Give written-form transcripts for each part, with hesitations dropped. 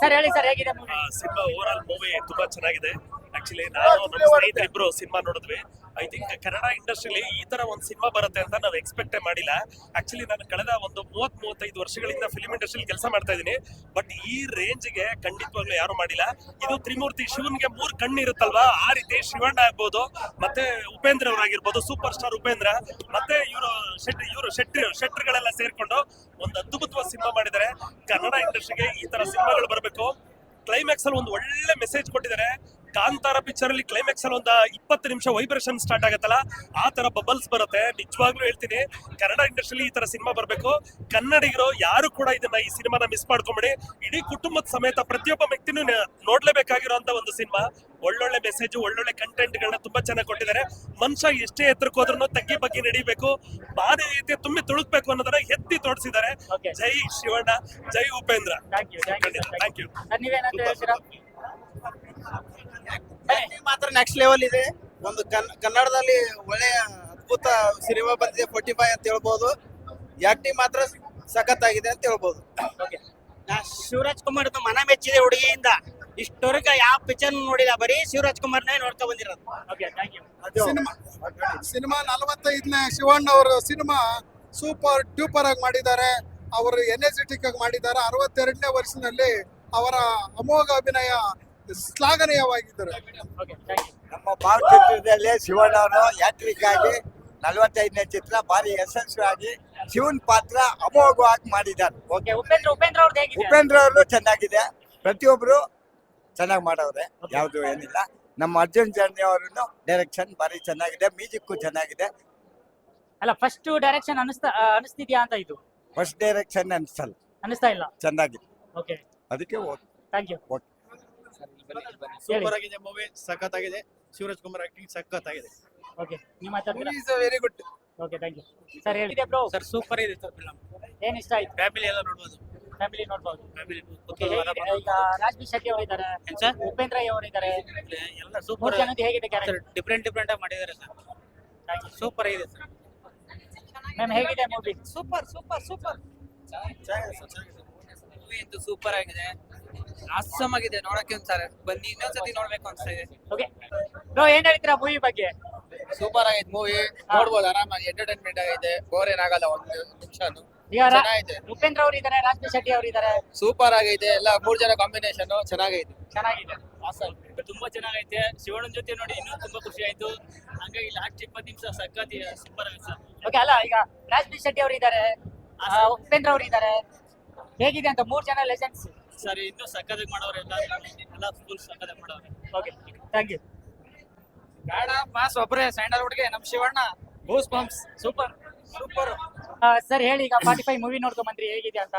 Sir ಹೇಳಿ sir ಹೇಗಿದೆ movie? Cinema over all movie ತುಂಬಾ ಚೆನ್ನಾಗಿದೆ. ಆಕ್ಚುಲಿ ನಾನು ನಮ್ಮ ಸ್ನೇಹಿತರಿಬ್ರು ಸಿನಿಮಾ ನೋಡಿದ್ವಿ. ಐ ಥಿಂಕ್ ಕನ್ನಡ ಇಂಡಸ್ಟ್ರಿಲಿ ಈ ತರ ಒಂದು ಸಿನಿಮಾ ಬರುತ್ತೆ ಅಂತ ನಾವು ಎಕ್ಸ್ಪೆಕ್ಟೇ ಮಾಡಿಲ್ಲ. ಆಕ್ಚುಲಿ ನಾನು ಕಳೆದ ಒಂದು 30-35 ವರ್ಷಗಳಿಂದ ಫಿಲ್ಮ್ ಇಂಡಸ್ಟ್ರಿಲಿ ಕೆಲಸ ಮಾಡ್ತಾ ಇದ್ದೀನಿ. ಬಟ್ ಈ ರೇಂಜ್ಗೆ ಖಂಡಿತವಾಗ್ಲೂ ಯಾರು ಮಾಡಿಲ್ಲ. ಇದು ತ್ರಿಮೂರ್ತಿ ಶಿವನ್ಗೆ 3 ಕಣ್ಣು ಇರುತ್ತಲ್ವಾ, ಆ ರೀತಿ ಶಿವಣ್ಣ ಆಗ್ಬೋದು, ಮತ್ತೆ ಉಪೇಂದ್ರ ಅವರಾಗಿರ್ಬೋದು, ಸೂಪರ್ ಸ್ಟಾರ್ ಉಪೇಂದ್ರ, ಮತ್ತೆ ಇವರು ಶೆಟ್ಟರ್ಗಳೆಲ್ಲ ಸೇರ್ಕೊಂಡು ಒಂದು ಅದ್ಭುತವಾದ ಸಿನಿಮಾ ಮಾಡಿದ್ದಾರೆ. ಕನ್ನಡ ಇಂಡಸ್ಟ್ರಿಗೆ ಈ ತರ ಸಿನಿಮಾಗಳು ಬರಬೇಕು. ಕ್ಲೈಮ್ಯಾಕ್ಸ್ ಅಲ್ಲಿ ಒಂದು ಒಳ್ಳೆ ಮೆಸೇಜ್ ಕೊಟ್ಟಿದ್ದಾರೆ. ಕಾಂತಾರ ಪಿಕ್ಚರ್ ಅಲ್ಲಿ ಕ್ಲೈಮ್ಯಾಕ್ಸ್ ಅಲ್ಲಿ ಒಂದು 20 ನಿಮಿಷ ವೈಬ್ರೇಷನ್ ಸ್ಟಾರ್ಟ್ ಆಗತ್ತಲ್ಲ, ಆ ತರ ಬಬಲ್ಸ್ ಬರುತ್ತೆ. ನಿಜವಾಗ್ಲೂ ಹೇಳ್ತೀನಿ, ಕನ್ನಡ ಇಂಡಸ್ಟ್ರಿಲಿ ಈ ತರ ಸಿನಿಮಾ ಬರಬೇಕು. ಕನ್ನಡಿಗರು ಯಾರು ಕೂಡ ಈ ಸಿನಿಮಾನ ಮಿಸ್ ಮಾಡ್ಕೊಂಬಿಡಿ. ಇಡೀ ಕುಟುಂಬದ ಸಮೇತ ಪ್ರತಿಯೊಬ್ಬ ವ್ಯಕ್ತಿನೂ ನೋಡ್ಲೇಬೇಕಾಗಿರುವಂತ ಒಂದು ಸಿನಿಮಾ. ಒಳ್ಳೊಳ್ಳೆ ಮೆಸೇಜ್, ಒಳ್ಳೊಳ್ಳೆ ಕಂಟೆಂಟ್ ಗಳನ್ನ ತುಂಬಾ ಚೆನ್ನಾಗಿ ಕೊಟ್ಟಿದ್ದಾರೆ. ಮನುಷ್ಯ ಎಷ್ಟೇ ಎತ್ತರಕ್ಕೆ ಹೋದ್ರೂ ತಗ್ಗಿ ಬಗ್ಗೆ ನಡಿಬೇಕು, ಬಾಧೆ ರೀತಿ ತುಂಬಿ ತುಳುಕ್ಬೇಕು ಅನ್ನೋದನ್ನ ಎತ್ತಿ ತೋರಿಸಿದ್ದಾರೆ. ಜೈ ಶಿವಣ್ಣ, ಜೈ ಉಪೇಂದ್ರ. Thank you. ನೀವೇನಂತ ಹೇಳ್ತೀರಾ? ಮಾತ್ರ ನೆಕ್ಸ್ಟ್ ಲೆವೆಲ್ ಇದೆ. ಒಂದು ಕನ್ನಡದಲ್ಲಿ ಒಳ್ಳೆಯ ಅದ್ಭುತ ಸಿನಿಮಾ ಬಂದಿದೆ 45 ಅಂತ ಹೇಳ್ಬೋದು. ಆಕ್ಟಿಂಗ್ ಮಾತ್ರ ಸಖತ್ತಾಗಿದೆ ಅಂತ ಹೇಳ್ಬೋದು. ಶಿವರಾಜ್ ಕುಮಾರ್ ಮನ ಮೆಚ್ಚಿದೆ ಹುಡುಗಿಯಿಂದ. ಇಷ್ಟವರೆಗೆ ಯಾವ ಪಿಕ್ಚರ್ ನೋಡಿಲ್ಲ, ಬರೀ ಶಿವರಾಜ್ ಕುಮಾರ್ನೇ ನೋಡ್ಕೊ ಬಂದಿರೋದು. ಸಿನಿಮಾ 45ನೇ ಶಿವಣ್ಣ ಅವರ ಸಿನಿಮಾ ಸೂಪರ್ ಟ್ಯೂಪರ್ ಆಗಿ ಮಾಡಿದ್ದಾರೆ. ಅವರು ಎನರ್ಜೆಟಿಕ್ ಆಗಿ ಮಾಡಿದ್ದಾರೆ. 62ನೇ ವರ್ಷದಲ್ಲಿ ಅವರ ಅಮೋಘ ಅಭಿನಯ ಶ್ಲಾಘನೀಯವಾಗಿದ್ದಾರೆ. ನಮ್ಮ ಭಾರತ ಚಿತ್ರದಲ್ಲಿ ಶಿವಣ್ಣ ಅವರು ಯಾತ್ರಿಕ ಆಗಿ 45ನೇ ಚಿತ್ರ ಭಾರಿ ಯಶಸ್ವಿಯಾಗಿ ಶಿವನ್ ಪಾತ್ರ ಅಮೋಘವಾಗಿ ಮಾಡಿದ್ದಾರೆ. ಉಪೇಂದ್ರ ಅವ್ರದ್ದು ಹೇಗಿದೆ? ಉಪೇಂದ್ರ ಅವರು ಚೆನ್ನಾಗಿದೆ, ಪ್ರತಿಯೊಬ್ರು ಚೆನ್ನಾಗಿ ಮಾಡವ್ರೆ, ಯಾವ್ದು ಏನಿಲ್ಲ. ನಮ್ಮ ಅರ್ಜುನ್ ಜರ್ನಿ ಅವರನ್ನು ಡೈರೆಕ್ಷನ್ ಭಾರಿ ಚೆನ್ನಾಗಿದೆ, ಮ್ಯೂಸಿಕ್ ಚೆನ್ನಾಗಿದೆ. ಅಲ್ಲ, ಫಸ್ಟ್ ಡೈರೆಕ್ಷನ್ ಅನಿಸ್ತಿದ್ಯಾ ಅಂತ? ಇದು ಫಸ್ಟ್ ಡೈರೆಕ್ಷನ್ ಅನಿಸ್ತಾ ಇಲ್ಲ, ಚೆನ್ನಾಗಿದೆ. ಓಕೆ, ಅದಕ್ಕೆ ಥ್ಯಾಂಕ್ ಯು. ಸೂಪರ್ ಆಗಿದೆ ಮೂವಿ, ಸಖತ್ತಾಗಿದೆ. ಶಿವರಾಜ್ ಕುಮಾರ್ ಆಕ್ಟಿಂಗ್ ಸಖತ್ತಾಗಿದೆ. ಓಕೆ, ನೀವು ಮಾತಾಡ್ತೀರಾ? Very good. Okay, thank you. Sir ಹೇಳಿದೆ ಬ್ರೋ. ಸರ್ ಸೂಪರ್ ಇದೆ ಫಿಲಂ. ಏನ್ ಇಷ್ಟ ಆಯ್ತು? ಫ್ಯಾಮಿಲಿ ಎಲ್ಲ ನೋಡ್ಬೋದು. ಫ್ಯಾಮಿಲಿ ನೋಡ್ಬೋದು. ಓಕೆ, ಈಗ ರಾಜ್ಬಿ ಶೆಟ್ಟಿ ಅವರು ಇದ್ದಾರೆ, ಉಪೇಂದ್ರ ಅವರು ಇದ್ದಾರೆ, ಎಲ್ಲ 3 ಸೂಪರ್. ಜನದ್ದು ಹೇಗಿದೆ ಕ್ಯಾರೆಕ್ಟರ್? ಡಿಫ್ರೆಂಟ್ ಆಗಿ ಮಾಡಿದ್ದಾರೆ ಸರ್. ಸೂಪರ್ ಆಗಿದೆ ಸರ್. ಮ್ಯಾಮ್ ಹೇಗಿದೆ ಮೂವಿ? ಸೂಪರ್. ಮೂವಿ ಅಂತೂ ಸೂಪರ್ ಆಗಿದೆ, ಆಸಮ್ ಆಗಿದೆ. ನೋಡಕ್ಕೆ ಒಂದ್ಸರಿ ಬನ್ನಿ, ಇನ್ನೊಂದ್ಸತಿ ನೋಡ್ಬೇಕು ಅನ್ಸ್ತಾ ಇದೆ. ಓಕೆ ಬ್ರೋ, ಏನ್ ಹೇಳ್ತೀರಾ ಮೂವಿ ಬಗ್ಗೆ? ಸೂಪರ್ ಆಗೈತೆ ಮೂವಿ, ನೋಡ್ಬೋದು ಆರಾಮಾಗಿ. ಎಂಟರ್ಟೈನ್ಮೆಂಟ್ ಆಗೈತೆ, ಬೋರ್ ಏನಾಗಲ್ಲ ಒಂದು ನಿಮಿಷನು. ಈಗ ಚೆನ್ನಾಗಿದೆ. ಉಪೇಂದ್ರ ಅವರು ಇದ್ದಾರೆ, ರಾಜ್ಬಿ ಶೆಟ್ಟಿ ಅವರು ಇದ್ದಾರೆ, ಸೂಪರ್ ಆಗೈತೆ. ಎಲ್ಲ 3 ಜನ ಕಾಂಬಿನೇಷನ್ ಚೆನ್ನಾಗೈತೆ. ಚೆನ್ನಾಗಿದೆ. ತುಂಬಾ ಚೆನ್ನಾಗೈತೆ. ಶಿವಣ್ಣನ ಜೊತೆ ನೋಡಿ ಇನ್ನೂ ತುಂಬಾ ಖುಷಿ ಆಯ್ತು. ಹಂಗಾಗಿ ಲಾಸ್ಟ್ 20 ನಿಮಿಷ ಸಖತ್ ಸೂಪರ್ ಆಗಿದೆ ಸರ್. ಓಕೆ, ಅಲ್ಲ ಈಗ ರಾಜ್ಬಿ ಶೆಟ್ಟಿ ಅವರು ಇದ್ದಾರೆ, ಉಪೇಂದ್ರ ಅವರು ಇದ್ದಾರೆ, ಹೇಗಿದೆ ಅಂತ? 3 ಜನ ಲೆಜೆಂಡ್ಸ್ ಸರ್. ಇನ್ನೂ ಸಖತ್ತಾಗಿ ಮಾಡೋರು, ಎಲ್ಲ ಫುಲ್ ಸಖತ್ತಾಗಿ ಮಾಡೋರು. Okay, thank you. ಬೇಡ ಪಾಸ್ ಒಬ್ಬರೇ ಸ್ಯಾಂಡಲ್ವುಡ್ಗೆ ನಮ್ಮ Shivanna. Goosebumps. Super. Sir ಹೇಳಿ, ಈಗ 45 ಮೂವಿ ನೋಡ್ಕೊಂಡ್ ಬಂದ್ರಿ, ಹೇಗಿದೆ ಅಂತ?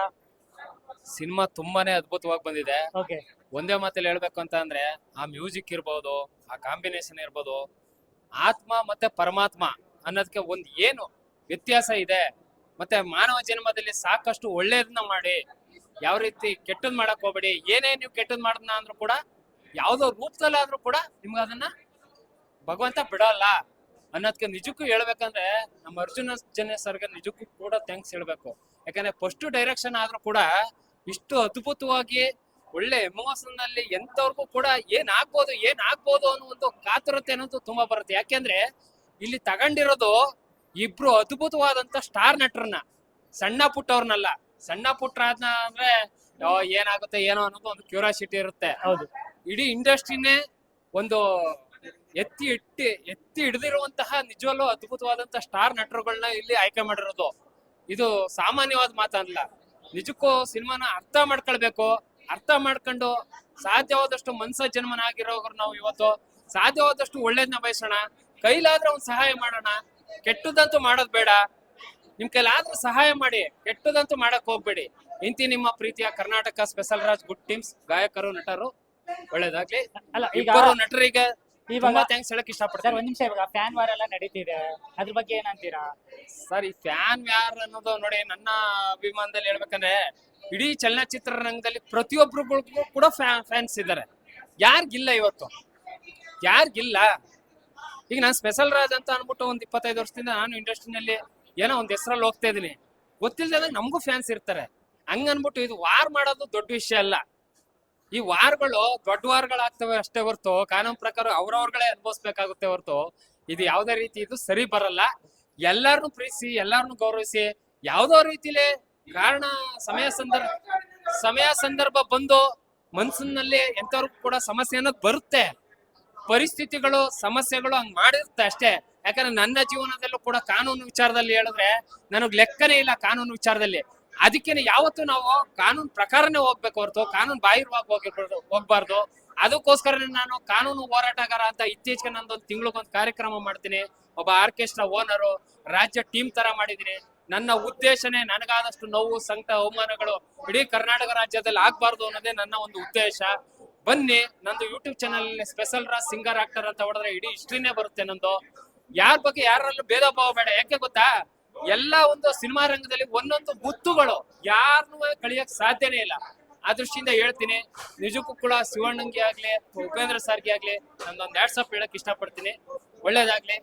ಸಿನಿಮಾ ತುಂಬಾನೇ ಅದ್ಭುತವಾಗಿ ಬಂದಿದೆ. ಓಕೆ, ಒಂದೇ ಮಾತಲ್ಲಿ ಹೇಳ್ಬೇಕು ಅಂತ ಅಂದ್ರೆ, ಆ ಮ್ಯೂಸಿಕ್ ಇರ್ಬೋದು, ಆ ಕಾಂಬಿನೇಷನ್ ಇರ್ಬೋದು, ಆತ್ಮ ಮತ್ತೆ ಪರಮಾತ್ಮ ಅನ್ನೋದಕ್ಕೆ ಒಂದು ಏನು ವ್ಯತ್ಯಾಸ ಇದೆ. ಮತ್ತೆ ಮಾನವ ಜನ್ಮದಲ್ಲಿ ಸಾಕಷ್ಟು ಒಳ್ಳೇದನ್ನ ಮಾಡಿ, ಯಾವ ರೀತಿ ಕೆಟ್ಟದ್ ಮಾಡಕ್ ಹೋಗ್ಬೇಡಿ. ಏನೇ ನೀವು ಕೆಟ್ಟದ್ ಮಾಡದ್ನ ಅಂದ್ರೂ ಕೂಡ, ಯಾವ್ದೋ ರೂಪದಲ್ಲಾದ್ರೂ ಕೂಡ ನಿಮ್ಗೆ ಅದನ್ನ ಭಗವಂತ ಬಿಡಲ್ಲ ಅನ್ನೋದಕ್ಕೆ ನಿಜಕ್ಕೂ ಹೇಳ್ಬೇಕಂದ್ರೆ ನಮ್ಮ ಅರ್ಜುನ ಜನ ಸರ್ಗೆ ನಿಜಕ್ಕೂ ಕೂಡ ಥ್ಯಾಂಕ್ಸ್ ಹೇಳ್ಬೇಕು. ಯಾಕಂದ್ರೆ ಫಸ್ಟ್ ಡೈರೆಕ್ಷನ್ ಆದ್ರೂ ಕೂಡ ಇಷ್ಟು ಅದ್ಭುತವಾಗಿ ಒಳ್ಳೆ ಎಮೋಷನ್ ನಲ್ಲಿ ಎಂತವ್ರಿಗೂ ಕೂಡ ಏನ್ ಆಗ್ಬೋದು ಅನ್ನೋ ಒಂದು ಕಾತುರತೆ ಅನ್ನೋದು ತುಂಬಾ ಬರುತ್ತೆ. ಯಾಕೆಂದ್ರೆ ಇಲ್ಲಿ ತಗೊಂಡಿರೋದು ಇಬ್ರು ಅದ್ಭುತವಾದಂತ ಸ್ಟಾರ್ ನಟರನ್ನ, ಸಣ್ಣ ಪುಟ್ಟವ್ರನ್ನಲ್ಲ. ಸಣ್ಣ ಪುಟ್ಟರಾದ್ನ ಅಂದ್ರೆ ಏನಾಗುತ್ತೆ ಏನೋ ಅನ್ನೋದು ಒಂದು ಕ್ಯೂರಿಯಾಸಿಟಿ ಇರುತ್ತೆ. ಹೌದು, ಇಡೀ ಇಂಡಸ್ಟ್ರಿನೇ ಒಂದು ಎತ್ತಿ ಹಿಡಿದಿರುವಂತಹ ನಿಜವಲ್ಲೂ ಅದ್ಭುತವಾದಂತಹ ಸ್ಟಾರ್ ನಟರುಗಳನ್ನ ಇಲ್ಲಿ ಆಯ್ಕೆ ಮಾಡಿರೋದು. ಇದು ಸಾಮಾನ್ಯವಾದ ಮಾತಲ್ಲ. ನಿಜಕ್ಕೂ ಸಿನಿಮಾನ ಅರ್ಥ ಮಾಡ್ಕೊಳ್ಬೇಕು. ಅರ್ಥ ಮಾಡ್ಕೊಂಡು ಸಾಧ್ಯವಾದಷ್ಟು ಮನ್ಸ ಜನ್ಮನ ಆಗಿರೋರು ನಾವು ಇವತ್ತು ಸಾಧ್ಯವಾದಷ್ಟು ಒಳ್ಳೇದನ್ನ ಬಯಸೋಣ. ಕೈಲಾದ್ರೆ ಒಂದ್ ಸಹಾಯ ಮಾಡೋಣ, ಕೆಟ್ಟದಂತೂ ಮಾಡೋದ್ ಬೇಡ. ನಿಮ್ ಕೈಲಾದ್ರೆ ಸಹಾಯ ಮಾಡಿ, ಕೆಟ್ಟದಂತೂ ಮಾಡಕ್ ಹೋಗ್ಬೇಡಿ. ಇಂತಿ ನಿಮ್ಮ ಪ್ರೀತಿಯ Karnataka special Raj good teams, ಗಾಯಕರು, ನಟರು, ಒಳ್ಳೇದಾಗ್ಲಿ. ಅಲ್ಲ ಈಗ ಇಬ್ಬರು ನಟರಿಗೆ ಇವಾಗ ಥ್ಯಾಂಕ್ಸ್ ಹೇಳಕ್ ಸರ್, ಇಷ್ಟಪಡ್ತಾರೆ. ಒಂದ್ ನಿಮಿಷ, ಇವಾಗ ಫ್ಯಾನ್ ವಾರ್ ಎಲ್ಲ ನಡೀತಿದೆ, ಅದ್ರ ಬಗ್ಗೆ ಏನಂತೀರಾ? ಸರ್, ಈ ಫ್ಯಾನ್ ಯಾರ್ ಅನ್ನೋದು ನೋಡಿ, ನನ್ನ ಅಭಿಮಾನದಲ್ಲಿ ಹೇಳ್ಬೇಕಂದ್ರೆ ಇಡೀ ಚಲನಚಿತ್ರ ರಂಗದಲ್ಲಿ ಪ್ರತಿಯೊಬ್ಬರಿಗೂ ಕೂಡ ಫ್ಯಾನ್ಸ್ ಇದ್ದಾರೆ. ಯಾರಿಗಿಲ್ಲ ಇವತ್ತು? ಯಾರಿಗಿಲ್ಲ? ಈಗ ನಾನು ಸ್ಪೆಷಲ್ ರಾಜ್ ಅಂತ ಅನ್ಬಿಟ್ಟು ಒಂದ್ 25 ವರ್ಷದಿಂದ ನಾನು ಇಂಡಸ್ಟ್ರಿನಲ್ಲಿ ಏನೋ ಒಂದ್ ಹೆಸರಲ್ಲಿ ಹೋಗ್ತಾ ಇದೀನಿ. ಗೊತ್ತಿಲ್ಲದಾಗ ನಮಗೂ ಫ್ಯಾನ್ಸ್ ಇರ್ತಾರೆ. ಹಂಗ ಅನ್ಬಿಟ್ಟು ಇದು ವಾರ್ ಮಾಡೋದು ದೊಡ್ಡ ವಿಷಯ ಅಲ್ಲ. ಈ ವಾರಗಳು ದೊಡ್ಡ ವಾರಗಳಾಗ್ತವೆ ಅಷ್ಟೇ ಹೊರ್ತು ಕಾನೂನು ಪ್ರಕಾರ ಅವ್ರವ್ರಗಳೇ ಅನುಭವಿಸ್ಬೇಕಾಗುತ್ತೆ ಹೊರ್ತು ಇದು ಯಾವುದೇ ರೀತಿ ಇದು ಸರಿ ಬರಲ್ಲ. ಎಲ್ಲಾರನ್ನು ಪ್ರೀತಿಸಿ ಎಲ್ಲಾರನ್ನು ಗೌರವಿಸಿ ಯಾವ್ದೋ ರೀತಿಲಿ ಕಾರಣ ಸಮಯ ಸಂದರ್ಭ ಬಂದು ಮನ್ಸಿನಲ್ಲಿ ಎಂತವ್ರಿಗೂ ಕೂಡ ಸಮಸ್ಯೆ ಅನ್ನೋದು ಬರುತ್ತೆ. ಪರಿಸ್ಥಿತಿಗಳು ಸಮಸ್ಯೆಗಳು ಹಂಗ್ ಮಾಡಿರುತ್ತೆ ಅಷ್ಟೇ. ಯಾಕಂದ್ರೆ ನನ್ನ ಜೀವನದಲ್ಲೂ ಕೂಡ ಕಾನೂನು ವಿಚಾರದಲ್ಲಿ ಹೇಳಿದ್ರೆ ನನಗ್ ಲೆಕ್ಕನೇ ಇಲ್ಲ ಕಾನೂನು ವಿಚಾರದಲ್ಲಿ. ಅದಕ್ಕೇನೆ ಯಾವತ್ತೂ ನಾವು ಕಾನೂನು ಪ್ರಕಾರನೇ ಹೋಗ್ಬೇಕು ಹೊರತು ಕಾನೂನು ಬಾಹಿರವಾಗಿ ಹೋಗ್ಬಾರ್ದು. ಅದಕ್ಕೋಸ್ಕರ ನಾನು ಕಾನೂನು ಹೋರಾಟಗಾರ ಅಂತ ಇತ್ತೀಚೆಗೆ ನಂದೊಂದು ತಿಂಗಳಿಗೊಂದು ಕಾರ್ಯಕ್ರಮ ಮಾಡ್ತೀನಿ. ಒಬ್ಬ ಆರ್ಕೆಸ್ಟ್ರಾ ಓನರು, ರಾಜ್ಯ ಟೀಮ್ ತರ ಮಾಡಿದೀನಿ. ನನ್ನ ಉದ್ದೇಶನೇ ನನಗಾದಷ್ಟು ನೋವು, ಸಂಕಟ, ಅವಮಾನಗಳು ಇಡೀ ಕರ್ನಾಟಕ ರಾಜ್ಯದಲ್ಲಿ ಆಗ್ಬಾರ್ದು ಅನ್ನೋದೇ ನನ್ನ ಒಂದು ಉದ್ದೇಶ. ಬನ್ನಿ, ನಂದು YouTube channel special Raj singer actor ಅಂತ ಹೊಡೆದ್ರೆ ಇಡೀ ಹಿಸ್ಟ್ರಿನೇ ಬರುತ್ತೆ ನಂದು. ಯಾರ ಬಗ್ಗೆ ಯಾರಲ್ಲೂ ಭೇದ ಭಾವ ಬೇಡ. ಯಾಕೆ ಗೊತ್ತಾ, ಎಲ್ಲಾ ಒಂದು ಸಿನಿಮಾ ರಂಗದಲ್ಲಿ ಒಂದೊಂದು ಮುತ್ತುಗಳು ಯಾರನ್ನೂ ಕಳಿಯಕ್ ಸಾಧ್ಯನೇ ಇಲ್ಲ. ಆ ದೃಷ್ಟಿಯಿಂದ ಹೇಳ್ತೀನಿ, ನಿಜಕ್ಕೂ ಕೂಡ ಶಿವಣ್ಣಂಗೆ ಆಗ್ಲಿ ಉಪೇಂದ್ರ ಸರ್ಗೆ ಆಗ್ಲಿ ನಂದೊಂದು ವಾಟ್ಸಪ್ ಹೇಳಕ್ ಇಷ್ಟಪಡ್ತೀನಿ. ಒಳ್ಳೇದಾಗ್ಲಿ.